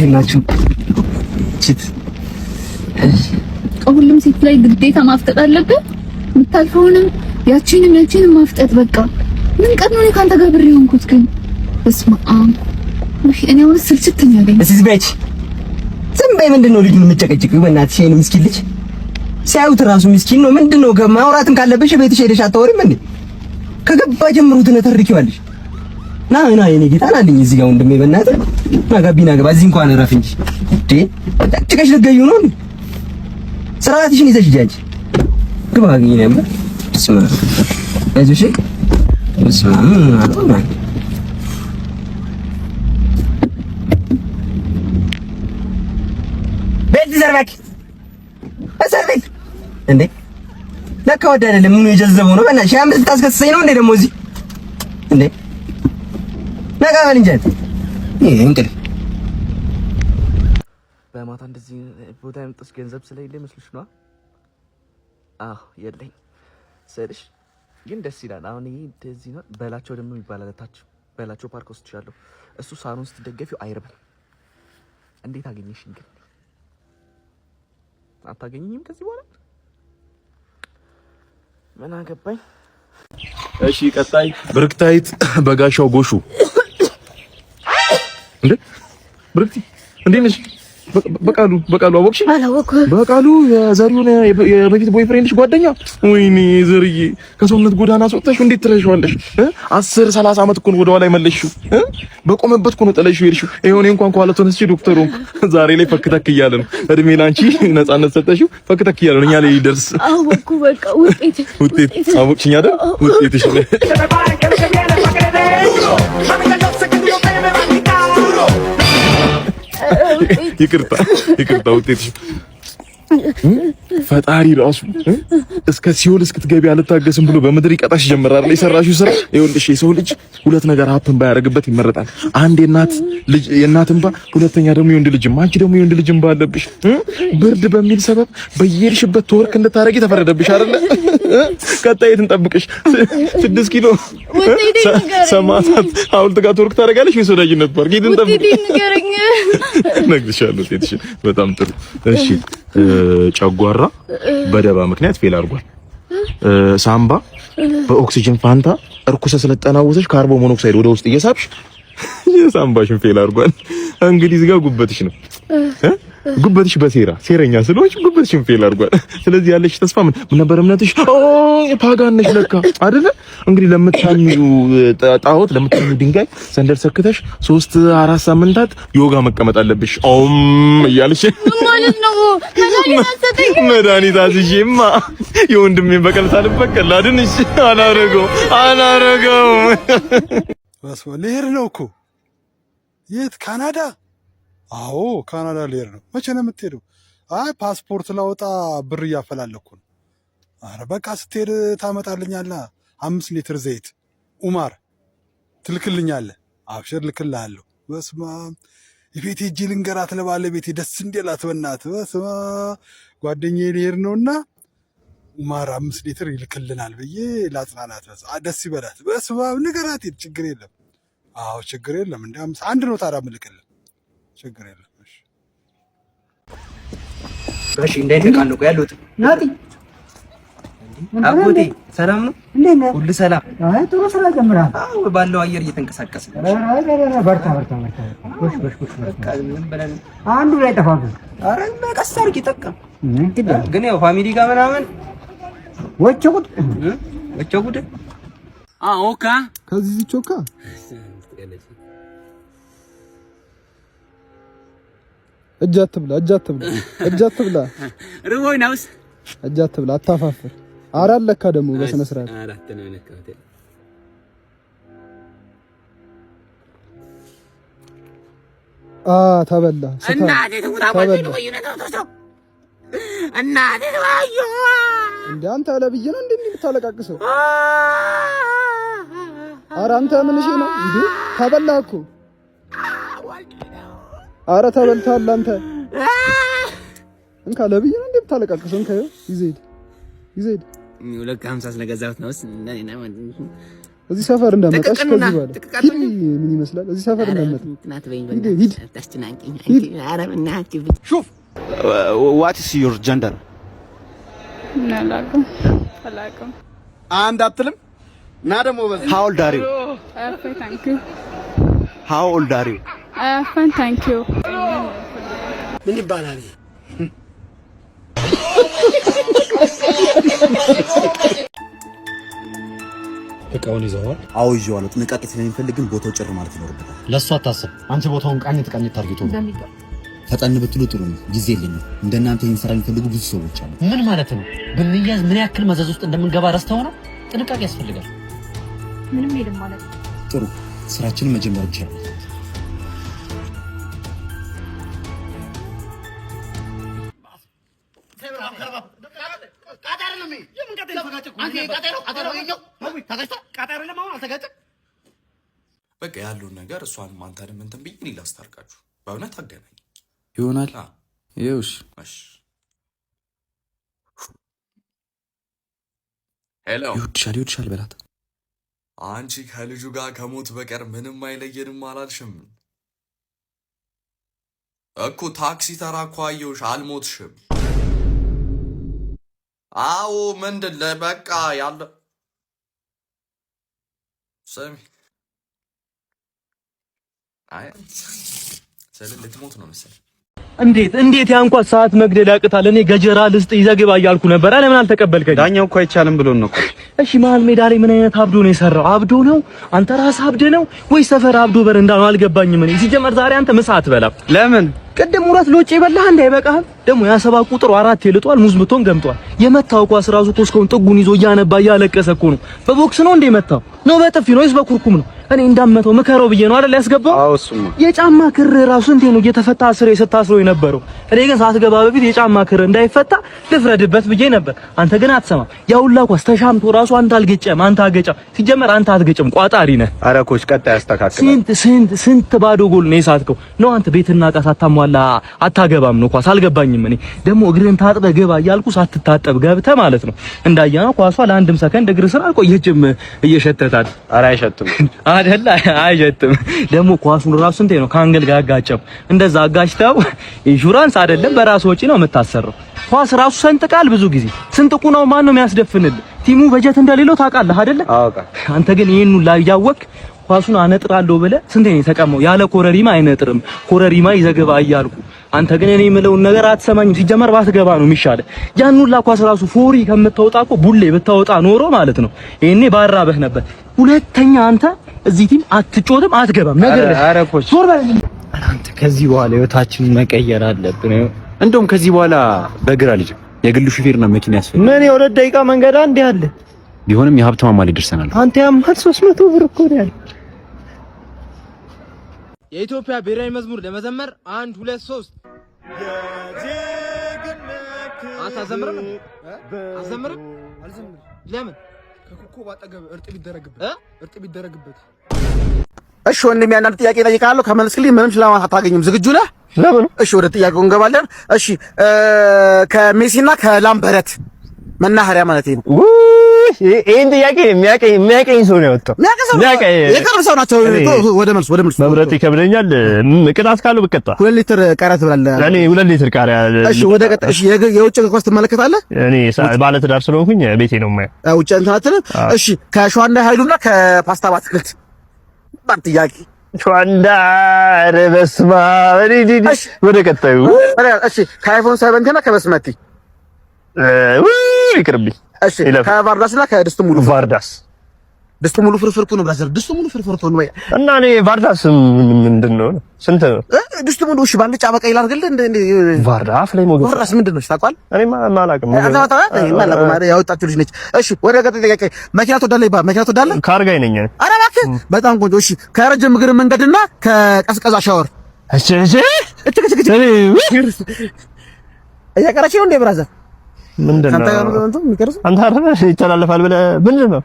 እንዴናችሁ? ሁሉም ሴት ላይ ግዴታ ማፍጠጥ አለብህ። የምታልፈውንም ያቺንም ማፍጠጥ በቃ ምን ቀን ነው ካንተ ጋር ብር የሆንኩት ግን በስመ አብ። እኔ አሁን ስልችት ነኝ ያለኝ። እስኪ ዝም በይ። ምንድነው ልጁን የምትጨቀጭቂው? በእናትሽ ይሄን ምስኪን ልጅ ሲያዩት ራሱ ምስኪን ነው። ምንድነው ማውራትም ካለብሽ ቤትሽ ሄደሽ አታወሪም እንዴ? ከገባ ጀምሮ ትነተርኪዋለሽ። ና የኔ ጌታ ናልኝ እዚህ ጋር ወንድሜ፣ በእናትህ ና ገባ እዚህ እንኳን እረፍ እንጂ እንዴ ጭቀሽ ልትገዢው ነው እንዴ? ስርዓትሽን ይዘሽ ሂጂ። ግባ ግን ነበር ስማ አይዞሽ ስማ አሁን ቤት ዘርበክ አሰርቤት እንዴ ለካ ወደ አይደለም ምን የጀዘበው ነው። በእናትሽ አምስት ታስከሰሰኝ ነው እንዴ ደግሞ እዚህ እንዴ ነጋ በል እንጂ ይሄ እንግዲህ በማታ እንደዚህ ቦታ ያመጣሽ ገንዘብ ስለሌለ መስልሽ ነው? አዎ የለኝ ስልሽ ግን ደስ ይላል። አሁን ይሄ እንደዚህ ነው። በላቸው ደግሞ ይባላል ታች በላቸው ፓርክ ውስጥ ያለው እሱ ሳሎን ስትደገፊው አይርብም። እንዴት አገኘሽኝ ግን? አታገኘኝም ከዚህ በኋላ ምን አገባኝ። እሺ ቀጣይ ብርክታይት በጋሻው ጎሹ እንዴ ብርክቲ እንዴት ነሽ? በቃሉ አወቅሽ? በቃሉ የዛሬውን የበፊት ቦይፍሬንድሽ ጓደኛ። ወይኔ ዘርዬ ከሰውነት ጎዳና አስወጣሽ። እንዴት ትረሺዋለሽ? 10-30 ዓመት እኮ ነው ወደ ኋላ የመለስሽው። በቆመበት እኮ ነው ጥለሽው ሄድሽው። ይሄው እኔ እንኳን ከኋላ ተነስቼ ዶክተር ሆንኩ። ዛሬ ላይ ፈክተክ እያለ ነው። እድሜ ላንቺ ነፃነት ሰጠሽው። ፈክተክ እያለ ነው እኛ ላይ ይደርስ። አወኩ በቃ ውጤት አወቅሽኝ አይደል? ውጤትሽ ነው። ይቅርታ ውጤትሽ ፈጣሪ ራሱ እስከ ሲኦል እስክትገቢ አልታገስም ብሎ በምድር ይቀጣሽ ጀመር አይደል? የሰራሽው ስራ ይኸውልሽ፣ የሰው ልጅ ሁለት ነገር ሀፕን ባያደርግበት ይመረጣል። አንድ የእናት እንባ፣ ሁለተኛ ደግሞ የወንድ ልጅ እንባ። አንቺ ደግሞ የወንድ ልጅ እንባ አለብሽ። ብርድ በሚል ሰበብ በየሄድሽበት ተወርክ እንድታረጊ ተፈረደብሽ አይደል? ቀጣይ እንጠብቅሽ 6 ኪሎ ሰማዕታት ሐውልት ጋር ተወርክ ታደርጋለሽ ወይስ ወዳጅነት ፓርክ? ጌትን ጠብቅ ነግርሻለሁ። ሴትሽ በጣም ጥሩ። እሺ ጨጓራ በደባ ምክንያት ፌል አድርጓል። ሳምባ በኦክሲጅን ፋንታ እርኩሰ ስለጠናወተሽ ካርቦን ሞኖክሳይድ ወደ ውስጥ እየሳብሽ የሳምባሽን ፌል አድርጓል። እንግዲህ እዚህ ጋር ጉበትሽ ነው። ጉበትሽ ሴረኛ ስለሆንሽ ጉበትሽን ፌል አድርጓል። ስለዚህ ያለሽ ተስፋ ምን ነበር? እምነትሽ ፓጋን ነሽ ለካ አይደለ? እንግዲህ ለምታምኙ ጣዖት ለምታምኙ ድንጋይ ሰንደል ሰክተሽ 3-4 ሳምንታት ዮጋ መቀመጥ አለብሽ። እያልሽ ማለት ነው። መድኃኒት አዝዤማ የወንድሜን በቀል ሳልበቀል አድንሽ አላረገው ወስወ ልሄድ ነው እኮ። የት? ካናዳ? አዎ ካናዳ ልሄድ ነው። መቼ ነው የምትሄደው? አይ ፓስፖርት ላወጣ ብር እያፈላለኩ ነው። አረ በቃ ስትሄድ ታመጣልኛለህ። 5 ሊትር ዘይት ኡማር ትልክልኛለህ። አብሽር ልክልሃለሁ። በስመ አብ የቤቴ እጅ ልንገራት ለባለቤቴ ደስ እንዲላት በእናትህ። በስመ አብ ጓደኛዬ ልሄድ ነውና ኡማር 5 ሊትር ይልክልናል ብዬ ላጽናናት። ደስ ይበላት። በስመ አብ ንገራት። ችግር የለም። አዎ ችግር የለም። እንደ አንድ ነው ታዲያ የምልክልህ። ችግር የለም። እሺ እንዳይተቃለቁ ያሉት ናቲ አጎቴ ሰላም ነው? ሁሉ ሰላም? አይ ጥሩ ስራ ጀምራል። አዎ ባለው አየር እየተንቀሳቀስን። በርታ። አንዱ ላይ ተፋቱ። አረ በቀስ አድርጊ ጠቀም ግን ያው ፋሚሊ ጋር ምናምን ወቸጉድ ኦካ ከዚህ ቾካ እጅ አትብላ ርቦኝ ነውስ እጅ አትብላ አታፋፍር። አራት ለካ ደግሞ በስነ ስርዓት አራት ነው የነካሁት። ተበላ እናቴ ተውጣባኝ ነው ይነካው እናቴ ዋዩ እንዴ አንተ ለብዬ ነው እንዴ የምታለቃቅሰው? ኧረ አንተ ምን እሺ ነው እንዴ? ተበላ እኮ ኧረ ተበልተሃል አንተ። እንካ ለብዬ ነው እንዴ የምታለቃቅሰው? እንካ ይዘይድ 250 ስለገዛሁት ነው። እዚህ ሰፈር እንዳመጣሽ ከዚህ በኋላ ምን ይመስላል? እዚህ ሰፈር እንዳመጣ ሹፍ what is your gender? አላውቅም። አንድ አትልም? ና ደግሞ በዚህ how old are you? thank you. how old are you? fine thank you. ምን ይባላል? እቃውን ይዘዋል? አዎ ይዤዋለሁ። ጥንቃቄ ስለሚፈልግ ግን ቦታው ጭር ማለት ይኖርበታል። ለሱ አታስብ። አንቺ ቦታውን ቃኝት አድርጊቶ ነው። ፈጠን ብትሉ ጥሩ ነው። ጊዜ የለኝም። እንደናንተ ይሄን ስራ የሚፈልጉ ብዙ ሰዎች አሉ። ምን ማለት ነው? ብንያዝ ምን ያክል መዘዝ ውስጥ እንደምንገባ ረስተው ነው። ጥንቃቄ ያስፈልጋል። ምንም ሄድም ማለት ጥሩ ስራችንን መጀመር ይችላል። በቃ ያለውን ነገር እሷን ማንታንም እንትን ብዬ እኔ ላስታርቃችሁ። በእውነት አገናኝ ይሆናል። ይኸውሽ ሄሎ ይወድሻል በላት። አንቺ ከልጁ ጋር ከሞት በቀር ምንም አይለየንም አላልሽም እኮ? ታክሲ ተራ እኮ አየሁሽ፣ አልሞትሽም። አዎ ምንድን ለበቃ ያለ ስሚ፣ አይ ልትሞት ነው መሰለኝ። እንዴት ያንኳት ሰዓት መግደል ያቅታል? እኔ ገጀራ ልስጥ ይዘግባ እያልኩ ነበር። ለምን አልተቀበልከኝ? ዳኛው እኮ አይቻልም ብሎን ነው። እሺ መሀል ሜዳ ላይ ምን አይነት አብዶ ነው የሰራው? አብዶ ነው አንተ ራስህ አብደ ነው ወይ ሰፈር አብዶ በረንዳ ነው? አልገባኝም። እኔ ሲጀመር ዛሬ አንተ ምሳ አትበላም። ለምን? ቅድም ሁለት ሎጭ የበላህ እንዳይበቃህም ደግሞ ያሰባ ቁጥሩ 4 ይልጧል። ሙዝ ምቶን ገምጧል። የመታው ኳስ ራሱ ኮስኮን ጥጉን ይዞ እያነባ እያለቀሰ እኮ ነው። በቦክስ ነው እንደ መታው ነው? በጥፊ ነው ወይስ በኩርኩም ነው? እኔ እንዳመተው ምከረው ብዬ ነው አይደል ያስገባው? አዎ እሱማ የጫማ ክር ራሱ እንዴ ነው እየተፈታ ስሬ ስታስሮ የነበረው። እኔ ግን ሳትገባ በፊት የጫማ ክር እንዳይፈታ ልፍረድበት ብዬ ነበር። አንተ ግን አትሰማም። ያውላ ኳስ ተሻምቶ ራሱ አንተ አልገጨም። አንተ አገጨም። ሲጀመር አንተ አትገጭም፣ ቋጣሪ ነህ። ኧረ ኮች ቀጣይ ያስተካክላል። ስንት ባዶ ጎል ነው የሳትከው ነው አንተ። ቤትና ዕቃ ሳታሟላ አታገባም ነው ኳስ። አልገባኝም። እኔ ደግሞ እግርህን ታጥበህ ገባ እያልኩ ሳትታጠብ ገብተህ ማለት ነው። እንዳያና ኳሷ ለአንድም ሰከንድ እግር ስራ አልቆየችም እየሸተታት። ኧረ አይሸትም አይደል? አይሸትም። ደግሞ ኳሱን ራሱ እንዴ ነው ከአንገል ጋር አጋጨው። እንደዛ አጋጭተው ኢንሹራንስ አይደለም በራስ ወጪ ነው የምታሰረው። ኳስ ራሱ ሰንጥቃል ብዙ ጊዜ። ስንጥቁ ነው ማን ነው የሚያስደፍንልህ? ቲሙ በጀት እንደሌለው ታውቃለህ አይደለ? አንተ ግን ይሄን ሁሉ ያያወቅ ኳሱን አነጥራለሁ ብለህ ስንቴ ነው የተቀመው? ያለ ኮረሪማ አይነጥርም፣ ኮረሪማ ይዘገባ እያልኩ። አንተ ግን እኔ የምለውን ነገር አትሰማኝም። ሲጀመር ባትገባ ነው የሚሻለው። ያን ሁሉ ኳስ ራሱ ፎሪ ከምታወጣ እኮ ቡሌ ብታወጣ ኖሮ ማለት ነው ይሄኔ ባራበህ ነበር። ሁለተኛ አንተ እዚህ ቲም አትጮትም፣ አትገባም ነገር ነው። ኧረ ኮች አንተ ከዚህ በኋላ ህይወታችንን መቀየር አለብን። እንደውም ከዚህ በኋላ በግራ ልጅ የግሉ ሹፌር ነው መኪና ያስፈልግ። ምን የሁለት ደቂቃ መንገድ አንዴ አለ። ቢሆንም የሀብት ማማ ላይ ደርሰናል። አንተ ያማል 300 ብር እኮ ነው ያለው። የኢትዮጵያ ብሔራዊ መዝሙር ለመዘመር 1 2 3 አታዘምርም? አዘምርም? አልዘምርም። ለምን? ከኮኮብ አጠገብ እርጥብ ይደረግበት። እሺ ወንድም ያንዳንድ ጥያቄ እጠይቅሃለሁ። ከመለስክልኝ ምንም ሽልማት አታገኝም። ዝግጁ ነህ? ለምን? እሺ ወደ ጥያቄው እንገባለን። እሺ ከሜሲና ከላምበረት መናኸሪያ ማለት ነው። ይሄን ጥያቄ የሚያቀኝ ሰው ነው ያወጣው። የቅርብ ሰው ናቸው። ወደ መልስ መምረጥ ይከብደኛል። ቅጣት ካለው ብቀጣ 2 ሊትር ቃሪያ ትበላለህ። እኔ 2 ሊትር ቃሪያ። እሺ ወደ ቀጣይ። እሺ የውጭ እግር ኳስ ትመለከታለህ? እኔ ባለ ትዳር ስለሆንኩኝ ቤቴ ነው የማየው። ውጭ እንትን አትልም? እሺ ከሸዋንዳ ኃይሉና ከፓስታ ባትክልት ባን ጥያቄ ሸዋንዳ ረበስማ ወደ ቀጣዩ። እሺ ከአይፎን 7 እና ከበስመቲ ይቅርብኝ። እሺ ከቫርዳስና ከድስቱ ሙሉ ቫርዳስ ድስቱ ሙሉ ፍርፍር እኮ ነው ብራዘር። ድስቱ ሙሉ ፍርፍር ነው ወይ? እና እኔ ቫርዳስ ምንድነው? ስንት ነው ድስቱ ሙሉ? እሺ ባልጫ በቃ ይላርግልህ እንደ ቫርዳስ ላይ ሞገስ ቫርዳስ ምንድነው? ታውቃለህ? እኔ ማላውቅም። ያወጣችሁ ልጅ ነች። እሺ ወደ ቀጣይ ጥያቄ። መኪና ትወዳለህ? ካርጋይ ነኝ። ኧረ እባክህ በጣም ቆንጆ። እሺ ከረጅም እግር መንገድና ከቀዝቀዛ ሻወር እያቀረች ነው እንደ ብራዘር ምንድነው? አንተ አይደል ይተላለፋል ብለህ ምንድነው?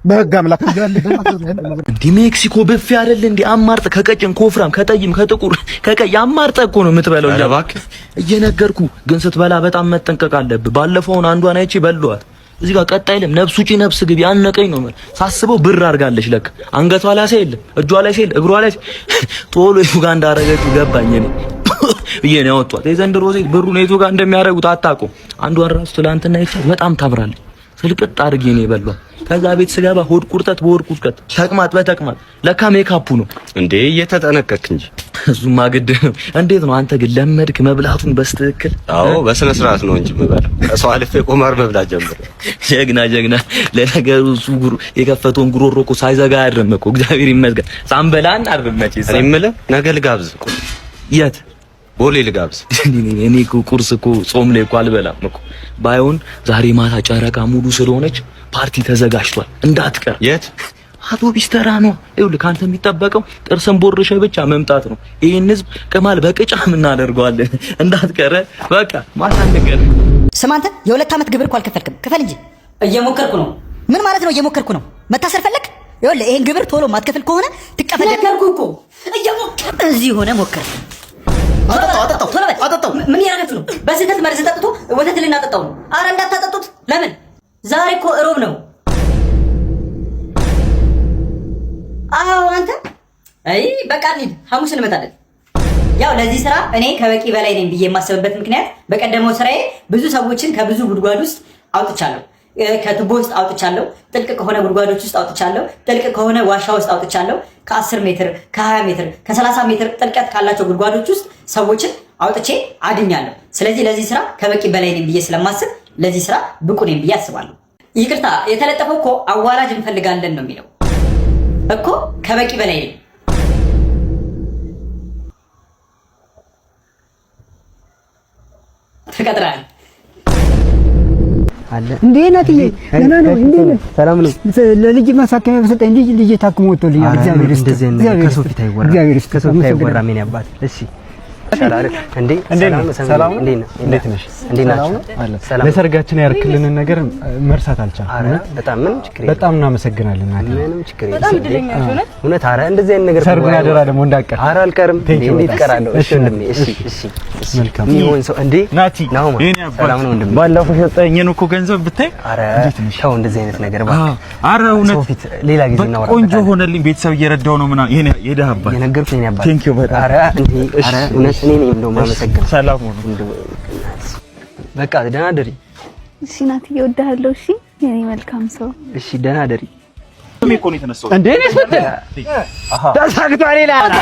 በህግ አምላክ እንደ ሜክሲኮ ብፌ አይደል እንደ አማርጥ ከቀጭን ኮፍራም ከጠይም ከጥቁር ከቀይ አማርጠ እኮ ነው የምትበለው። እባክህ እየነገርኩ ግን ስትበላ በጣም መጠንቀቅ አለብህ። ባለፈውን አንዷን አይቼ በሏት እዚህ ጋር ቀጣይ ለም ነፍስ ውጪ ነፍስ ግቢ አነቀኝ ነው ሳስበው ብር አድርጋለች ለካ አንገቷ ላይ ሳይል እጇ ላይ ሳይል እግሯ ላይ ቶሎ ዩጋንዳ አረገችው ገባኝ እኔ ይሄን ያወጣው የዘንድሮ ሴት ብሩን የቱ ጋር እንደሚያረጉት አታውቁም አንዷን ራሱ ትላንትና ይቻል በጣም ታምራለች ስልቅጥ አድርጌ ነው የበላው ከዛ ቤት ስገባ ሆድ ቁርጠት በሆድ ቁርጠት ተቅማጥ በተቅማጥ ለካ ሜካፑ ነው እንዴ እየተጠነቀቅክ እንጂ እሱማ ግድ ነው እንዴት ነው አንተ ግን ለመድክ መብላቱን በስትክክል አዎ በስነ ስርዓት ነው እንጂ መብላት ከሰው አልፌ ቁማር መብላት ጀምር ጀግና ለነገሩ እሱ ጉሩ የከፈተውን ጉሮሮ እኮ ሳይዘጋ አይደለም እኮ እግዚአብሔር ይመስገን ሳምበላን አርበመጪ እኔ የምልህ ነገ ልጋብዝ የት ቦሌ ልጋብዝ እኔ እኮ ቁርስ እኮ ጾም ላይ እኮ አልበላም እኮ ባይሆን ዛሬ ማታ ጨረቃ ሙሉ ስለሆነች ፓርቲ ተዘጋጅቷል እንዳትቀር የት አውቶቢስ ተራ ነው ይኸውልህ ካንተ የሚጠበቀው ጥርስን ቦርሸ ብቻ መምጣት ነው ይሄን ህዝብ ከማል በቅጫ ምን እናደርገዋለን እንዳትቀር በቃ ማታ እንገር ስማ አንተ የሁለት ዓመት ግብር እኮ አልከፈልክም ክፈል እንጂ እየሞከርኩ ነው ምን ማለት ነው እየሞከርኩ ነው መታሰር ፈለክ ይኸውልህ ይሄን ግብር ቶሎ ማትከፍል ከሆነ ትቀፈደልኩ እኮ እየሞከር እዚህ ሆነ ሞከር አጠጣው ምን ያረጋችሁ ነው በስህተት መርዝ ጠጥቶ ወተት ልናጠጣው ነው አረ እንዳታጠጡት ለምን ዛሬ እኮ እሮብ ነው አዎ አንተ አይ በቃ እንሂድ ሐሙስ እንመጣለን ያው ለዚህ ስራ እኔ ከበቂ በላይ ነኝ ብዬ የማስብበት ምክንያት በቀደመው ስራዬ ብዙ ሰዎችን ከብዙ ጉድጓድ ውስጥ አውጥቻለሁ ከቱቦ ውስጥ አውጥቻለሁ ጥልቅ ከሆነ ጉድጓዶች ውስጥ አውጥቻለሁ ጥልቅ ከሆነ ዋሻ ውስጥ አውጥቻለሁ ከ10 ሜትር ከ20 ሜትር ከ30 ሜትር ጥልቀት ካላቸው ጉድጓዶች ውስጥ ሰዎችን አውጥቼ አድኛለሁ ስለዚህ ለዚህ ስራ ከበቂ በላይ ነኝ ብዬ ስለማስብ ለዚህ ስራ ብቁ ነኝ ብዬ አስባለሁ ይቅርታ የተለጠፈው እኮ አዋላጅ እንፈልጋለን ነው የሚለው እኮ ከበቂ በላይ ነኝ ተቀጥራል አለ እንዴ ናትዬ ገና ነው እንዴ ሰላም ነው ለልጅ ማሳከሚያ በሰጠኝ ልጅ ታክሞ ወጥቶልኛል እግዚአብሔር ይስጥልኝ ከሶፊ ታይወራ እግዚአብሔር ይስጥልኝ ከሶፊ ታይወራ ምን ያባት እሺ ሰላም እንዴት ነሽ እንዴት ናችሁ ለሰርጋችን ያርክልንን ነገር መርሳት አልቻልኩም በጣም ምን ችግር በጣም እናመሰግናለን ምንም ችግር የለም እውነት አረ እንደዚህ አይነት ነገር ሰርጉን ያደራ ደግሞ እንዳቀር አረ አልቀርም እንዴት ቀራለሁ እሺ ወንድሜ እሺ መልካም ይሁን ሰው እንዴ ናቲ ሰላም ነው ወንድሜ ባለፈው ሰጠኝን እኮ ገንዘብ ብታይ አረ ተው እንደዚህ አይነት ነገር ባክ አረ እውነት ሶፊት ሌላ ጊዜ እናወራ ቆንጆ ሆነልኝ ቤተሰብ እየረዳው ነው ምና ይሄን የደሃባ የነገርኩኝ ያባ ቴንክ ዩ በጣም አረ እንዴ አረ እውነት እኔ ነኝ እንደው ማመሰግን ሰላም ነው በቃ ደህና ደሪ እሺ ናትዬ እወድሃለሁ እሺ የኔ መልካም ሰው እሺ ደህና ደሪ ምን ኮን የተነሳው እንዴ ነሽ ወደ ተሳክቷል ይላል